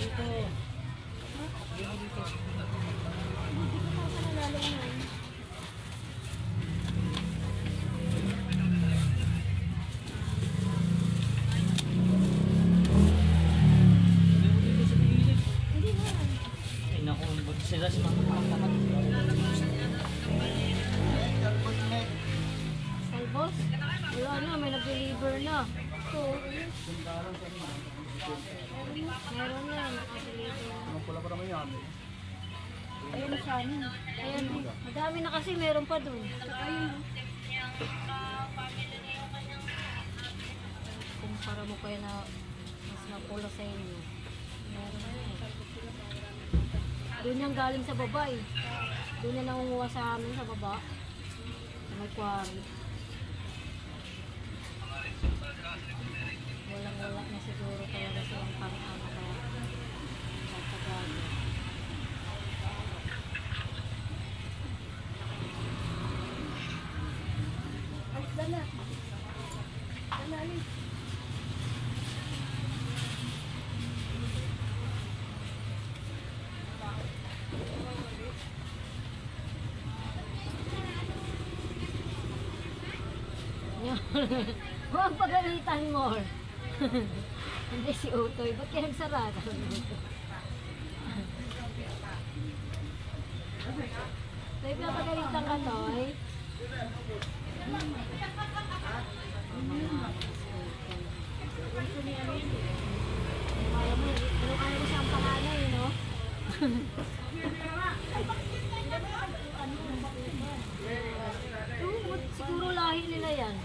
dito. Bigyan mo dito. Hindi ko pa nalala yun. Bigyan mo dito sa gilid. Hindi na. Ay naku, ba't sila si Mama Mama? Salvos? Wala na, may nag-deliver na. Ito. Meron na, naka-deliver na. Ang pula pa naman yan. Ayun sa amin. Ayan, madami na kasi, meron pa dun. Ayun. Kumpara mo kayo na mas mapula sa inyo. Meron na eh. Doon yung galing sa baba eh. Doon na nangunguha sa amin sa baba. Sa may quarry. Walang-wala na siguro talaga silang pang-ano kaya tatagago. Ay, dala. Dala, alis. Huwag pagalitan mo. Hindi si Utoy. Ba't kaya nagsarado? Toy, pinapagalitan ka, Toy? Kaya mo, ano mo siyang pangalan, eh, no? Siguro lahi nila yan.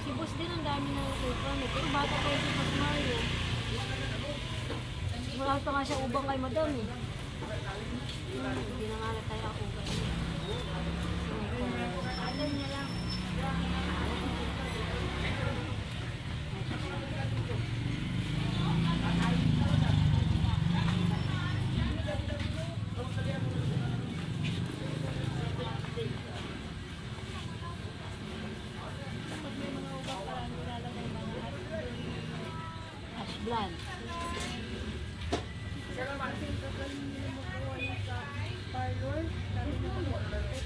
Si Boss din ang dami na upan eh. Pero bata pa yung si Boss Mario. Marami pa nga siya ubang kay Madam eh. Hindi na nga tayo ang ubang niya. Alam niya lang. Ashblan.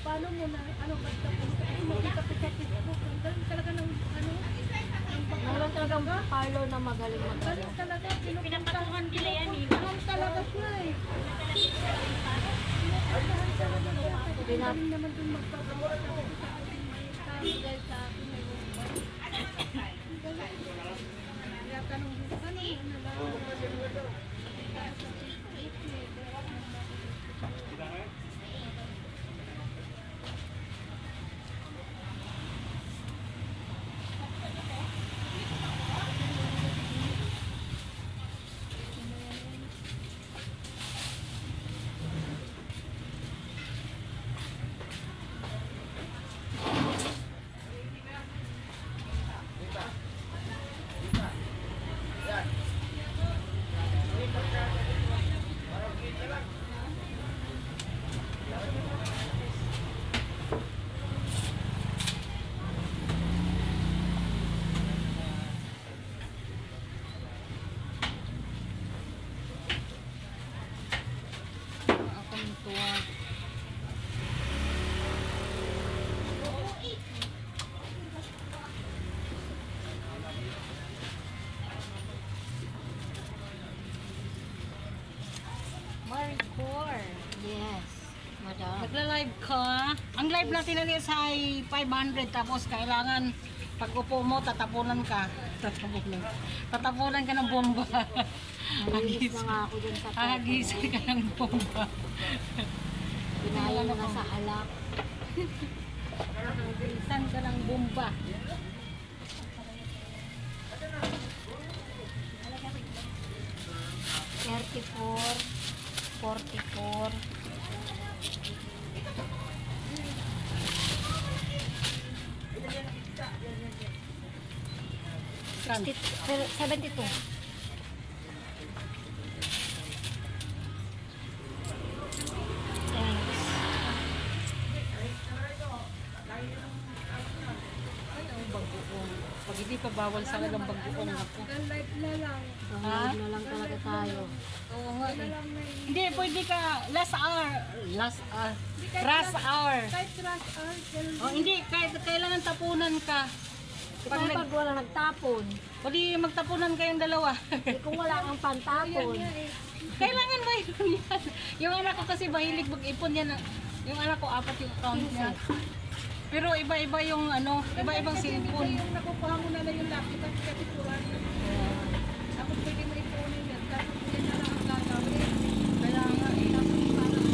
Paano mo na, ano, basta po, magkakapit-kapit po, ganun talaga ng, ano, Meron talagang parlor na magaling ganun magaling. talaga, pinapatuhan nila yan eh. Ganun talaga siya eh. Galing naman dun magpapagawa sa akin dahil sa akin may kaya tanong dito, ano mo na lang. Ako nituwa. Maricor. Yes. Madam. Nagla-live ka. Ang live natin na sa ay 500 tapos kailangan pag upo mo tatapunan ka. Tatapunan ka ng bomba. Nalilis na nga ako dun sa Hagisan ka ng bomba. Pinaya na sa alak. Hagisan ka ng bomba. 44. Kan. 72. Pag hindi pa bawal sa talagang baguong ako. Life na lang. Pangalaid na lang talaga tayo. Oo nga eh. Alam na yun. Hindi, pwede ka last hour. Rush hour. Kahit rush hour, ganun. Oh, hindi, kahit kailangan tapunan ka. Pag, pag wala nagtapon, O di magtapunan kayong dalawa. kung wala kang pantapon, Kailangan ba yun yan? Yung anak ko kasi mahilig mag-ipon yan. Yung anak ko, 4 yung account niya. Pero iba-iba yung ano, iba-ibang cellphone. Yung nakukuha mo na lang yung laptop at kapituran. Tapos pwede mo ipunin yan. Tapos yan na lang ang gagawin. Kaya nga eh. Tapos parang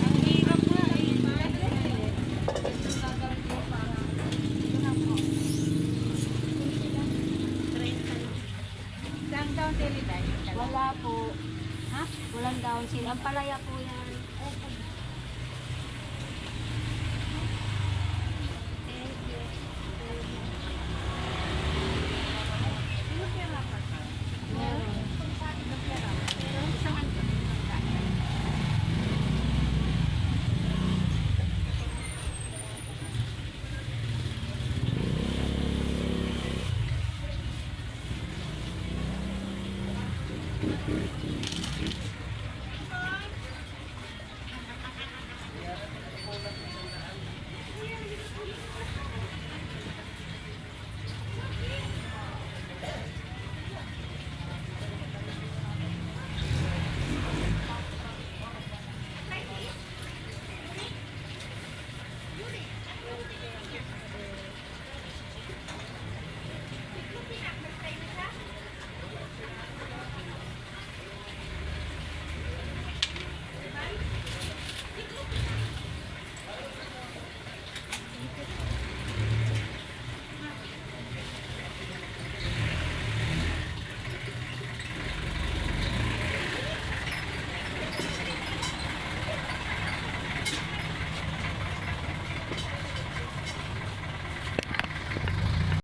Ang hirap nga eh. ito gagawin mo parang ito na po. Saan daw teletype? wala po. Ha? Walang down sila. Ang palaya po yan. Meron.